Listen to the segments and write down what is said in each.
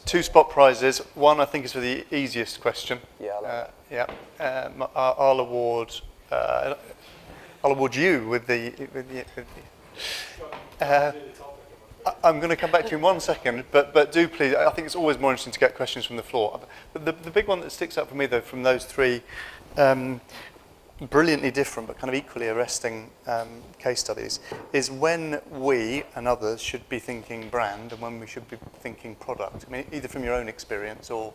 2 spot prizes. One I think is for the easiest question. Yeah. I'll award you with the. I'm going to come back to you in 1 second, but do please. I think it's always more interesting to get questions from the floor. But the big one that sticks out for me though from those 3. Brilliantly different but kind of equally arresting case studies is when we and others should be thinking brand and when we should be thinking product. I mean, either from your own experience or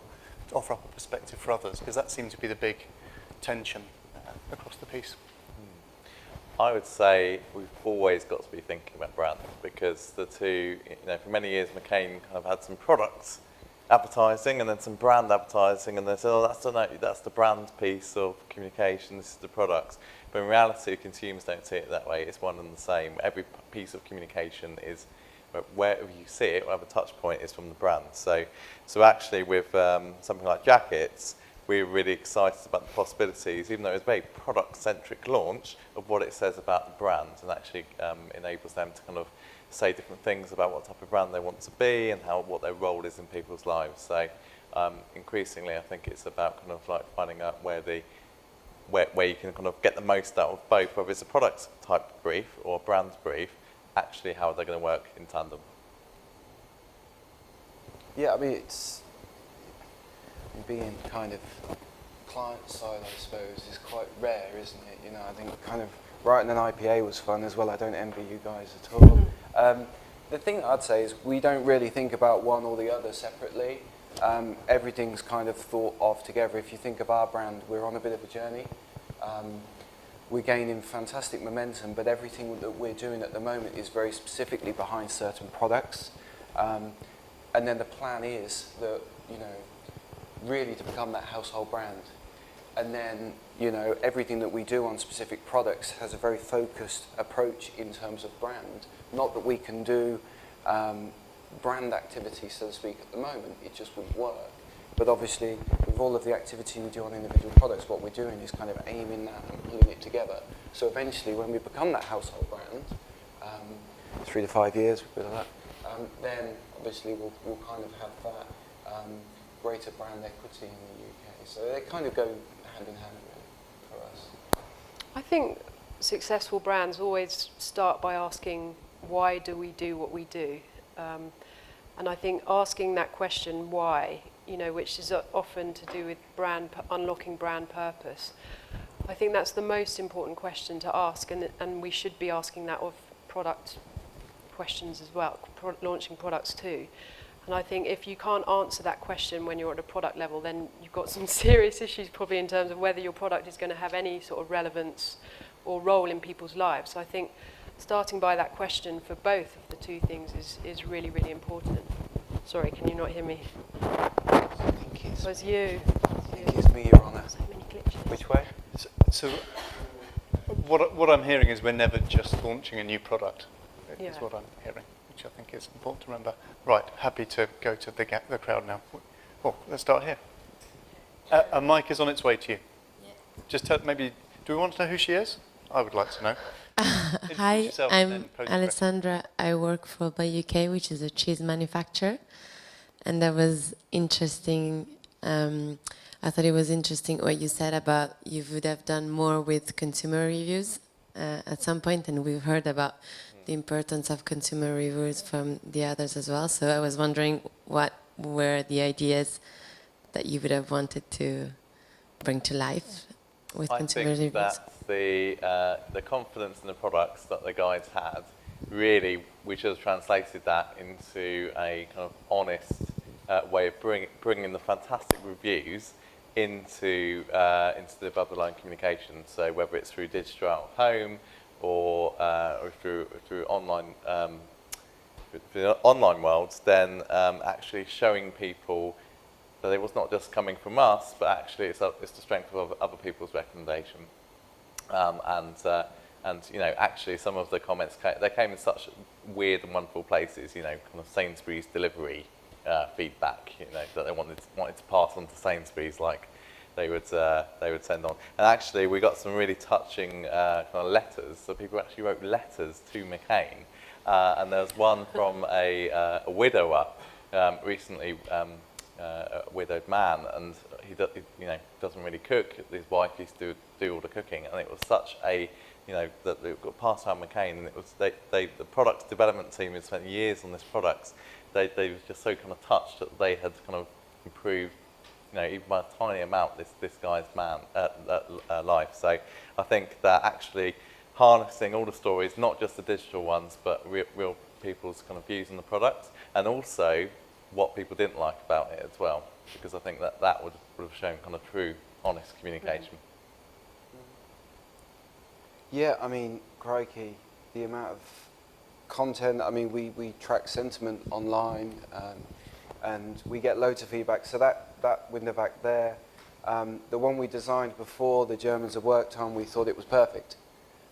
to offer up a perspective for others, because that seems to be the big tension across the piece. I would say we've always got to be thinking about brand, because the two, for many years McCain kind of had some products advertising and then some brand advertising, and they said, oh, that's the brand piece of communication, this is the products. But in reality, consumers don't see it that way. It's one and the same. Every piece of communication is, wherever you see it, whatever touch point is from the brand. So actually with something like jackets, we're really excited about the possibilities, even though it's a very product-centric launch, of what it says about the brand, and actually enables them to kind of say different things about what type of brand they want to be and what their role is in people's lives. So increasingly, I think it's about kind of like finding out where you can kind of get the most out of both, whether it's a product type brief or a brand brief. Actually, how are they going to work in tandem? Yeah, I mean, it's being kind of client side, I suppose, is quite rare, isn't it? I think kind of writing an IPA was fun as well. I don't envy you guys at all. The thing that I'd say is we don't really think about one or the other separately. Everything's kind of thought of together. If you think of our brand, we're on a bit of a journey. We're gaining fantastic momentum, but everything that we're doing at the moment is very specifically behind certain products. And then the plan is that, really to become that household brand. And then, everything that we do on specific products has a very focused approach in terms of brand. Not that we can do brand activity, so to speak, at the moment. It just wouldn't work. But obviously, with all of the activity we do on individual products, what we're doing is kind of aiming that and pulling it together. So eventually, when we become that household brand, 3 to 5 years, a bit of that, then obviously we'll kind of have that greater brand equity in the UK. So they kind of go hand in hand, really, for us. I think successful brands always start by asking, why do we do what we do? And I think asking that question, why, which is often to do with unlocking brand purpose, I think that's the most important question to ask, and we should be asking that of product questions as well, launching products too. And I think if you can't answer that question when you're at a product level, then you've got some serious issues probably in terms of whether your product is going to have any sort of relevance or role in people's lives. So I think starting by that question for both of the two things is really, really important. Sorry, can you not hear me? I think it was you. I think it's me, Your Honour. So many glitches. Which way? So what I'm hearing is we're never just launching a new product, is what I'm hearing, which I think is important to remember. Right, happy to go to the crowd now. Oh, let's start here. A mic is on its way to you. Yeah. Just maybe, do we want to know who she is? I would like to know. Hi, I'm Alessandra. I work for By UK, which is a cheese manufacturer. And that was interesting. I thought it was interesting what you said about you would have done more with consumer reviews at some point, and we've heard about the importance of consumer reviews from the others as well. So I was wondering what were the ideas that you would have wanted to bring to life with consumer reviews? I think that the confidence in the products that the guys had, really, we should have translated that into a kind of honest way of bringing the fantastic reviews into the above the line communication. So whether it's through digital out of home or through online the online worlds, then actually showing people that it was not just coming from us, but actually it's the strength of other people's recommendation. And actually some of the comments came in such weird and wonderful places. Kind of Sainsbury's delivery feedback. That they wanted to pass on to Sainsbury's, like they would send on. And actually, we got some really touching kind of letters. So people actually wrote letters to McCain, and there was one from a widower recently a widowed man, and he doesn't really cook. His wife used to do all the cooking, and it was such a that it got passed down McCain, and it was the product development team had spent years on this product. They were just so kind of touched that they had kind of improved, even by a tiny amount, this guy's life. So I think that actually harnessing all the stories, not just the digital ones, but real people's kind of views on the product, and also what people didn't like about it as well, because I think that would have shown kind of true, honest communication. Yeah, I mean, crikey, the amount of content. I mean, we track sentiment online, and we get loads of feedback. So that window back there, the one we designed before the Germans had worked on, we thought it was perfect,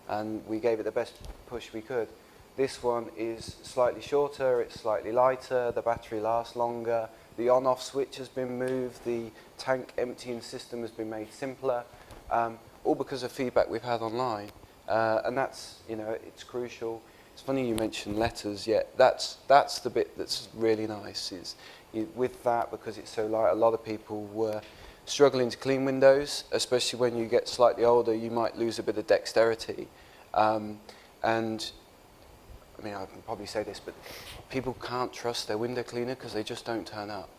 and we gave it the best push we could. This one is slightly shorter, it's slightly lighter, the battery lasts longer, the on-off switch has been moved, the tank emptying system has been made simpler, all because of feedback we've had online. And that's, it's crucial. It's funny you mentioned letters. Yeah, that's the bit that's really nice. Is with that, because it's so light, a lot of people were struggling to clean windows, especially when you get slightly older. You might lose a bit of dexterity, and I mean, I can probably say this, but people can't trust their window cleaner because they just don't turn up.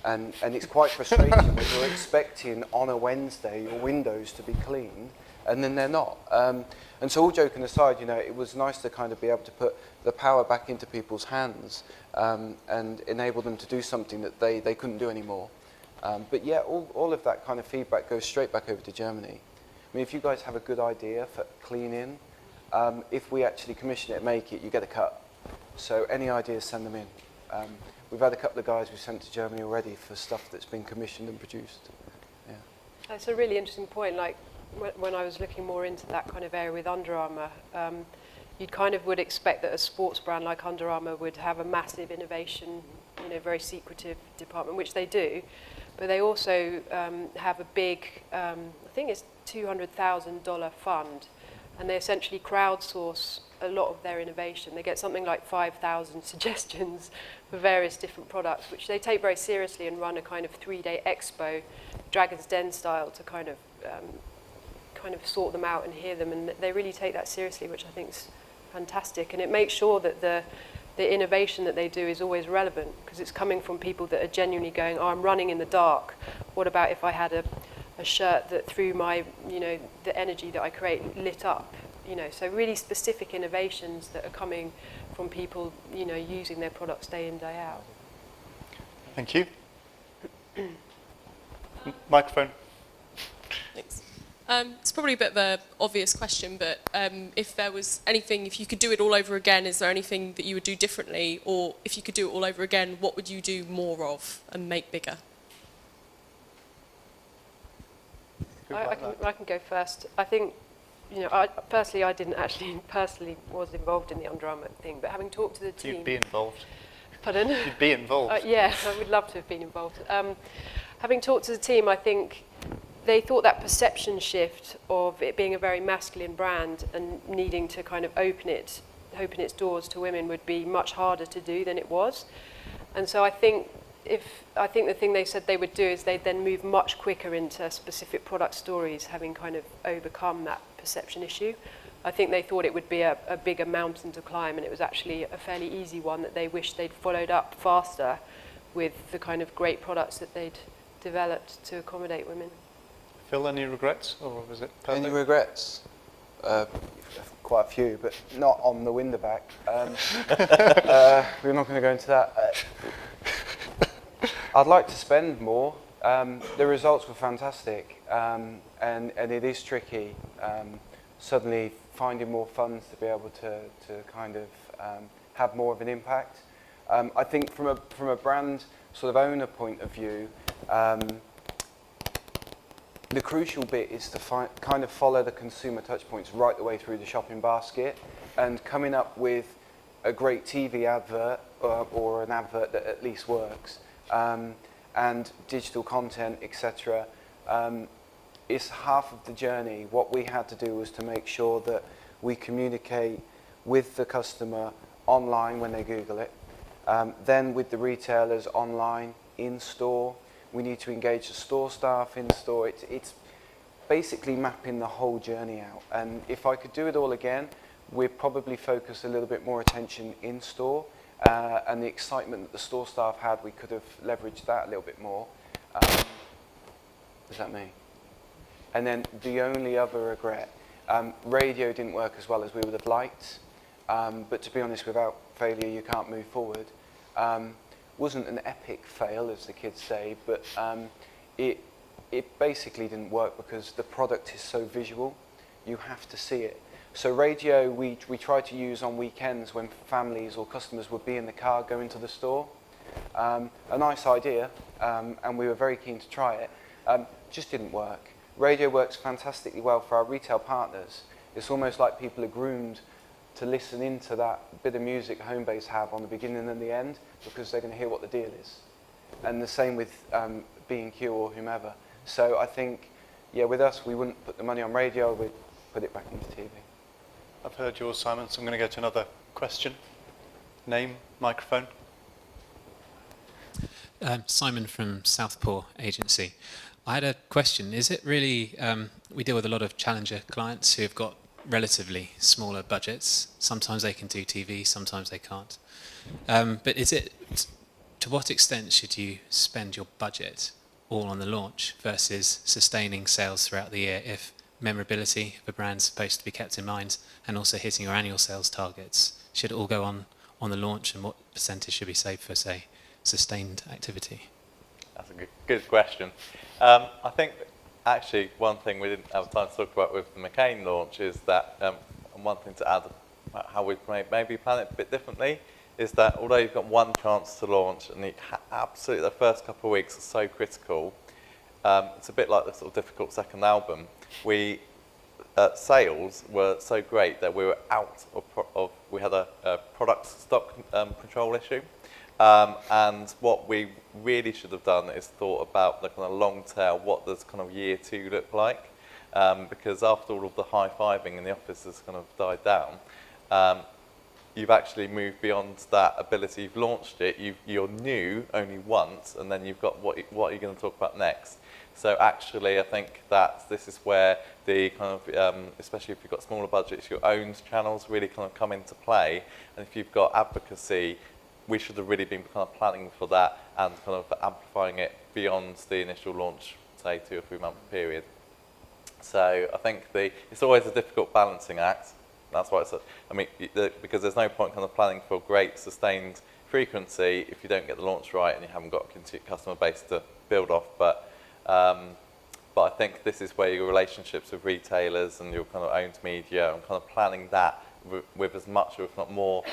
And it's quite frustrating when you're expecting on a Wednesday your windows to be cleaned, and then they're not. And so all joking aside, it was nice to kind of be able to put the power back into people's hands, and enable them to do something that they couldn't do anymore. But yeah, all of that kind of feedback goes straight back over to Germany. I mean, if you guys have a good idea for cleaning, if we actually commission it and make it, you get a cut. So any ideas, send them in. We've had a couple of guys we've sent to Germany already for stuff that's been commissioned and produced. Yeah. That's a really interesting point. Like when I was looking more into that kind of area with Under Armour, you kind of would expect that a sports brand like Under Armour would have a massive innovation, very secretive department, which they do. But they also have a big, I think it's $200,000 fund, and they essentially crowdsource a lot of their innovation. They get something like 5,000 suggestions for various different products, which they take very seriously and run a kind of 3-day expo, Dragon's Den style, to kind of sort them out and hear them. And they really take that seriously, which I think is fantastic. And it makes sure that the innovation that they do is always relevant, because it's coming from people that are genuinely going, I'm running in the dark. What about if I had a shirt that through my, the energy that I create lit up? So really specific innovations that are coming from people, using their products day in, day out. Thank you. Microphone. Thanks. It's probably a bit of an obvious question, but if there was anything, if you could do it all over again, is there anything that you would do differently? Or if you could do it all over again, what would you do more of and make bigger? I can go first. I think, I didn't actually personally was involved in the Under Armour thing, but having talked to the team... You'd be involved. Pardon? You'd be involved. Yeah, I would love to have been involved. Having talked to the team, I think they thought that perception shift of it being a very masculine brand and needing to kind of open its doors to women would be much harder to do than it was. And so I think the thing they said they would do is they'd then move much quicker into specific product stories, having kind of overcome that perception issue. I think they thought it would be a bigger mountain to climb, and it was actually a fairly easy one that they wished they'd followed up faster with the kind of great products that they'd developed to accommodate women. Phil, any regrets, or was it perfect? Any regrets? Quite a few, but not on the window back. We're not going to go into that. I'd like to spend more. The results were fantastic, and it is tricky. Suddenly finding more funds to be able to kind of have more of an impact. I think from a brand sort of owner point of view, the crucial bit is to kind of follow the consumer touch points right the way through the shopping basket, and coming up with a great TV advert or an advert that at least works, and digital content, etc. Is half of the journey. What we had to do was to make sure that we communicate with the customer online when they Google it, Then with the retailers online, in-store, we need to engage the store staff in-store. It's basically mapping the whole journey out. And if I could do it all again, we'd probably focus a little bit more attention in-store. And the excitement that the store staff had, we could have leveraged that a little bit more. Is that me? And then the only other regret, radio didn't work as well as we would have liked. But to be honest, without failure, you can't move forward. Wasn't an epic fail, as the kids say, but it basically didn't work because the product is so visual. You have to see it. So radio, we tried to use on weekends when families or customers would be in the car going to the store. A nice idea, and we were very keen to try it. Just didn't work. Radio works fantastically well for our retail partners. It's almost like people are groomed to listen into that bit of music Homebase have on the beginning and the end because they're going to hear what the deal is. And the same with B&Q or whomever. So I think, yeah, with us, we wouldn't put the money on radio, we'd put it back into TV. I've heard yours, Simon, so I'm going to go to another question. Name, microphone. Simon from Southpaw Agency. I had a question. Is it really, we deal with a lot of challenger clients who have got relatively smaller budgets. Sometimes they can do TV, sometimes they can't. But is it, to what extent should you spend your budget all on the launch versus sustaining sales throughout the year if memorability of a brand's supposed to be kept in mind and also hitting your annual sales targets? Should it all go on the launch, and what percentage should be saved for, say, sustained activity? That's a good question. I think actually one thing we didn't have time to talk about with the McCain launch is that, and one thing to add about how we maybe plan it a bit differently, is that although you've got one chance to launch and absolutely the first couple of weeks are so critical, it's a bit like the sort of difficult second album. Sales were so great that we were out of we had a product stock control issue. And what we really should have done is thought about the kind of long tail, what does kind of year 2 look like? Because after all of the high-fiving in the office has kind of died down, you've actually moved beyond that ability. You've launched it, you're new only once, and then you've got what are you going to talk about next? So actually, I think that this is where the kind of, especially if you've got smaller budgets, your owned channels really kind of come into play. And if you've got advocacy, we should have really been kind of planning for that and kind of amplifying it beyond the initial launch, say 2 or 3 month period. So I think it's always a difficult balancing act. That's why because there's no point kind of planning for great sustained frequency if you don't get the launch right and you haven't got a customer base to build off. But I think this is where your relationships with retailers and your kind of owned media and kind of planning that with as much or if not more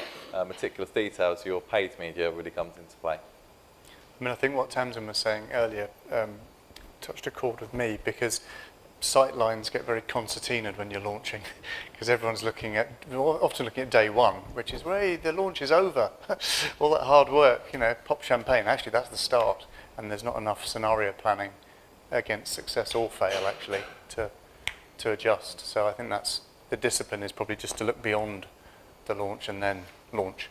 meticulous detail as your paid media really comes into play. I mean, I think what Tamsin was saying earlier touched a chord with me, because sight lines get very concertinaed when you're launching, because everyone's often looking at day 1, which is, hey, the launch is over. All that hard work, pop champagne. Actually, that's the start, and there's not enough scenario planning against success or fail, actually, to adjust. So I think the discipline is probably just to look beyond the launch and then launch.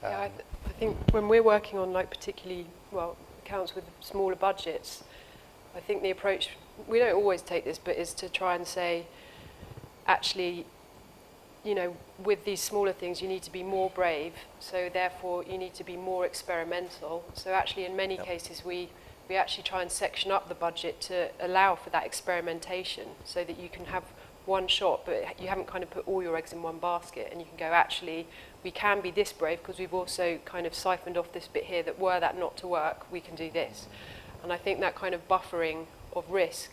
I think when we're working on particularly, accounts with smaller budgets, I think the approach, we don't always take this, but is to try and say, actually, with these smaller things, you need to be more brave. So therefore, you need to be more experimental. So actually, in many cases, we actually try and section up the budget to allow for that experimentation, so that you can have one shot, but you haven't kind of put all your eggs in one basket, and you can go, actually, we can be this brave because we've also kind of siphoned off this bit here that were that not to work, we can do this. And I think that kind of buffering of risk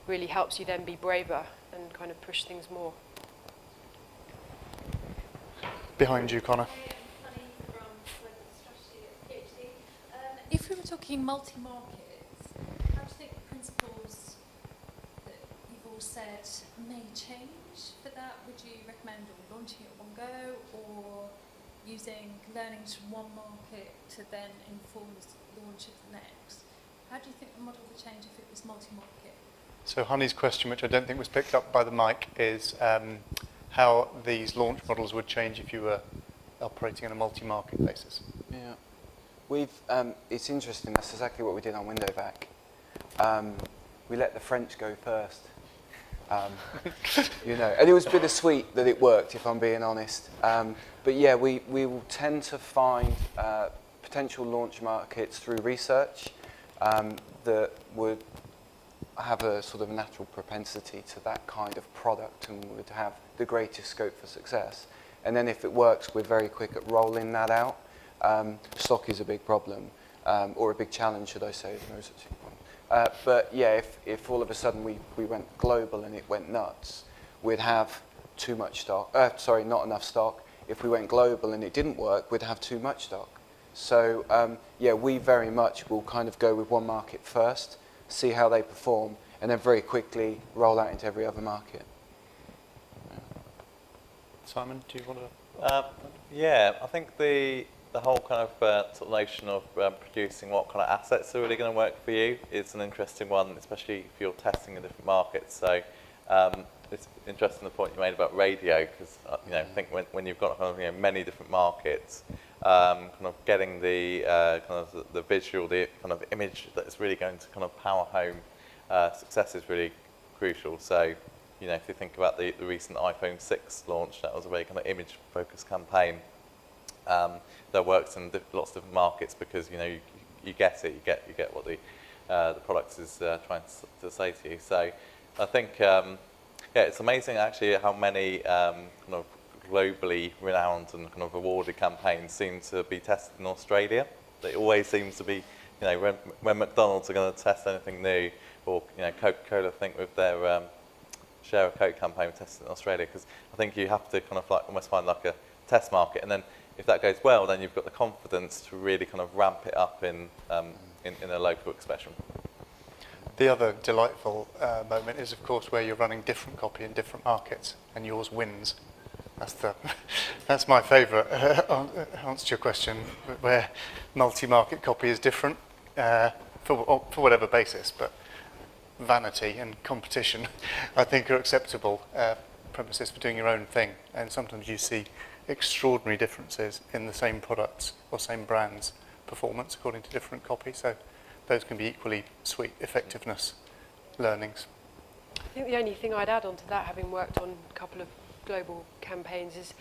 really helps you then be braver and kind of push things more. Behind you, Connor. If we were talking multi-markets, how do you think the principles that you've all said may change for that? Would you recommend launching it at one go, or using learnings from one market to then inform the launch of the next? How do you think the model would change if it was multi-market? So Honey's question, which I don't think was picked up by the mic, is how these launch models would change if you were operating on a multi-market basis. Yeah. It's interesting. That's exactly what we did on WindowVac. We let the French go first. And it was bittersweet that it worked, if I'm being honest. But yeah, we will tend to find potential launch markets through research that would have a sort of natural propensity to that kind of product and would have the greatest scope for success. And then if it works, we're very quick at rolling that out. Stock is a big problem, or a big challenge, should I say. There's no such thing. But yeah, if all of a sudden we went global and it went nuts, we'd have too much stock. Not enough stock. If we went global and it didn't work, we'd have too much stock. So yeah, we very much will kind of go with one market first, see how they perform, and then very quickly roll out into every other market. Simon, do you want to? Yeah, I think the whole kind of sort of notion of producing what kind of assets are really going to work for you is an interesting one, especially if you're testing in different markets. So it's interesting the point you made about radio, because I think when you've got kind of, many different markets, kind of getting the kind of the visual, the kind of image that is really going to kind of power home success is really crucial. So if you think about the recent iPhone 6 launch, that was a very kind of image-focused campaign. That works in lots of different markets because you get it, you get what the product is trying to say to you. So I think it's amazing actually how many kind of globally renowned and kind of awarded campaigns seem to be tested in Australia. They always seems to be when McDonald's are going to test anything new, or Coca-Cola, I think with their Share a Coke campaign tested in Australia, because I think you have to kind of almost find like a test market, and then if that goes well, then you've got the confidence to really kind of ramp it up in a local expression. The other delightful moment is, of course, where you're running different copy in different markets, and yours wins. That's my favourite answer to your question, where multi-market copy is different for whatever basis, but vanity and competition, I think, are acceptable premises for doing your own thing, and sometimes you see extraordinary differences in the same products or same brands' performance according to different copy, so those can be equally sweet effectiveness learnings. I think the only thing I'd add on to that, having worked on a couple of global campaigns, is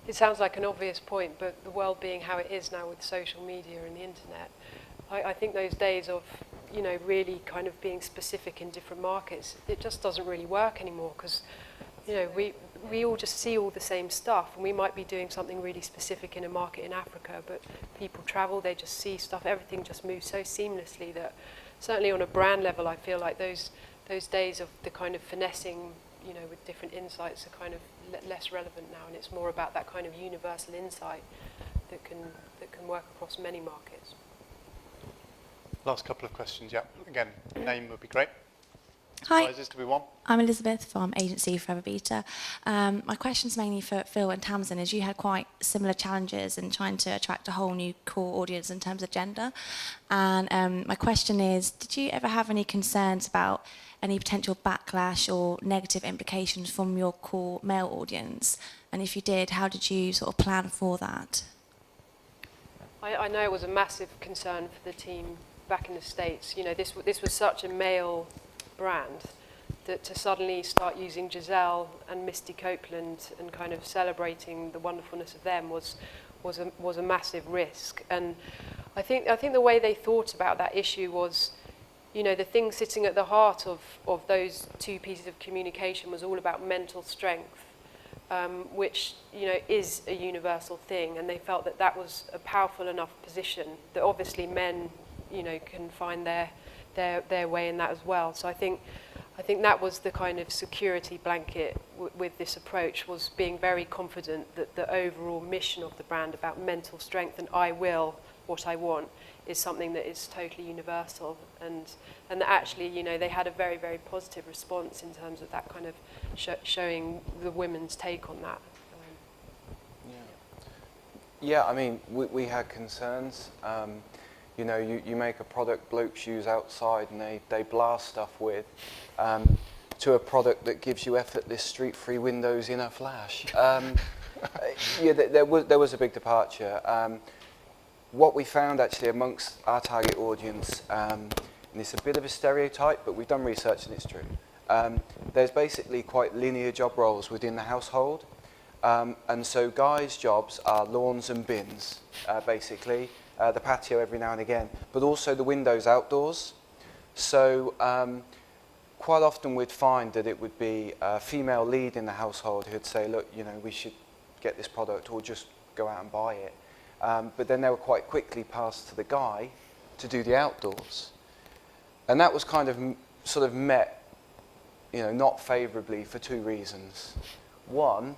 it sounds like an obvious point, but the world being how it is now with social media and the internet, I think those days of really kind of being specific in different markets, it just doesn't really work anymore, because we all just see all the same stuff, and we might be doing something really specific in a market in Africa, but people travel, they just see stuff, everything just moves so seamlessly that certainly on a brand level, I feel like those days of the kind of finessing, with different insights are kind of less relevant now, and it's more about that kind of universal insight that can work across many markets. Last couple of questions, yeah. Again, name would be great. Hi, Prizes to be won. I'm Elizabeth from agency Forever Beta. My question's mainly for Phil and Tamsin, as you had quite similar challenges in trying to attract a whole new core audience in terms of gender. And my question is, did you ever have any concerns about any potential backlash or negative implications from your core male audience? And if you did, how did you sort of plan for that? I know it was a massive concern for the team back in the States. This was such a male brand that to suddenly start using Giselle and Misty Copeland and kind of celebrating the wonderfulness of them was a massive risk. And I think the way they thought about that issue was, the thing sitting at the heart of those two pieces of communication was all about mental strength, which is a universal thing, and they felt that was a powerful enough position that obviously men can find their way in that as well. So I think that was the kind of security blanket with this approach, was being very confident that the overall mission of the brand about mental strength and I will what I want is something that is totally universal, and that actually they had a very, very positive response in terms of that kind of showing the women's take on that. Yeah, I mean we had concerns. You make a product blokes use outside and they blast stuff with, to a product that gives you effortless street-free windows in a flash. There was a big departure. what we found actually amongst our target audience, and it's a bit of a stereotype, but we've done research and it's true. There's basically quite linear job roles within the household. And so guys' jobs are lawns and bins, basically, the patio every now and again, but also the windows outdoors. So quite often we'd find that it would be a female lead in the household who'd say, look, you know, we should get this product or just go out and buy it. But then they were quite quickly passed to the guy to do the outdoors. And that was kind of sort of met, you know, not favourably for two reasons. One,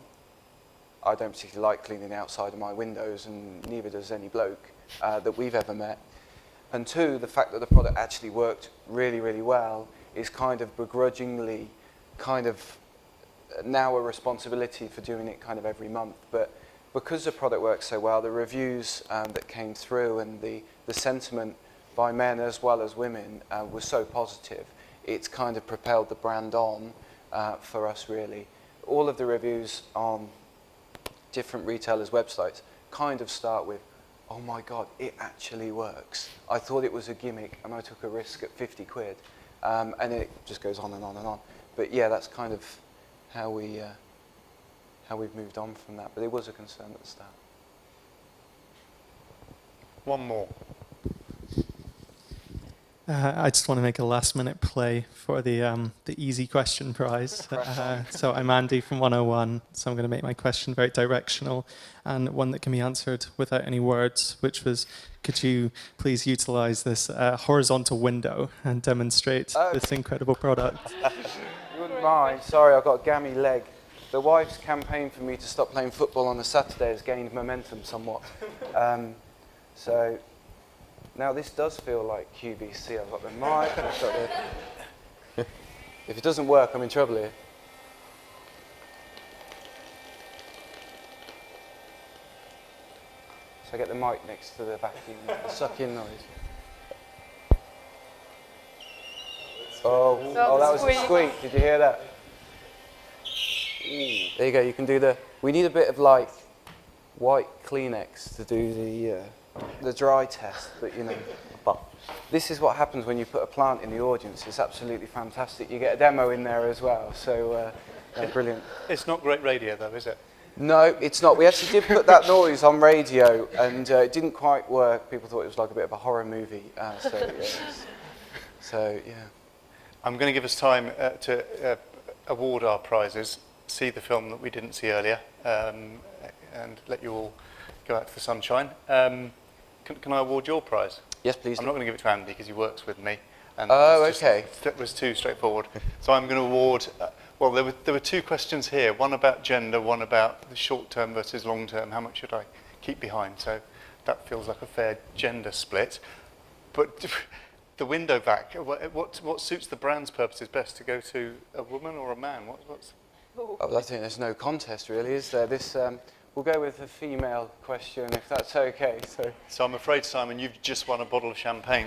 I don't particularly like cleaning the outside of my windows, and neither does any bloke that we've ever met. And two, the fact that the product actually worked really, really well is kind of begrudgingly kind of now a responsibility for doing it kind of every month. But because the product works so well, the reviews that came through and the sentiment by men as well as women was so positive, it's kind of propelled the brand on for us, really. All of the reviews on different retailers' websites kind of start with, oh my God, it actually works. I thought it was a gimmick and I took a risk at 50 quid. And it just goes on and on and on. But yeah, that's kind of how we've moved on from that. But it was a concern at the start. One more. I just want to make a last-minute play for the easy question prize. So I'm Andy from 101, so I'm going to make my question very directional and one that can be answered without any words, which was, could you please utilize this horizontal window and demonstrate this incredible product? You wouldn't mind. Sorry, I've got a gammy leg. The wife's campaign for me to stop playing football on a Saturday has gained momentum somewhat. So now this does feel like QVC. I've got the mic, I've got the... If it doesn't work, I'm in trouble here. So I get the mic next to the vacuum, the suck-in noise. Oh, that was a squeak. Did you hear that? There you go. You can do the... We need a bit of like white Kleenex to do the dry test, but you know. This is what happens when you put a plant in the audience. It's absolutely fantastic. You get a demo in there as well, so brilliant. It's not great radio though, is it? No, it's not. We actually did put that noise on radio, and it didn't quite work. People thought it was like a bit of a horror movie. So yeah. I'm going to give us time to award our prizes, see the film that we didn't see earlier, and let you all go out to the sunshine. Can I award your prize? Yes, please. I'm not going to give it to Andy because he works with me. And okay. That was too straightforward. So I'm going to award... well, there were two questions here, one about gender, one about the short-term versus long-term. How much should I keep behind? So that feels like a fair gender split. But the window vac, what suits the brand's purposes best, to go to a woman or a man? What's... Oh, I think there's no contest, really, is there? This... We'll go with a female question, if that's okay. So I'm afraid, Simon, you've just won a bottle of champagne.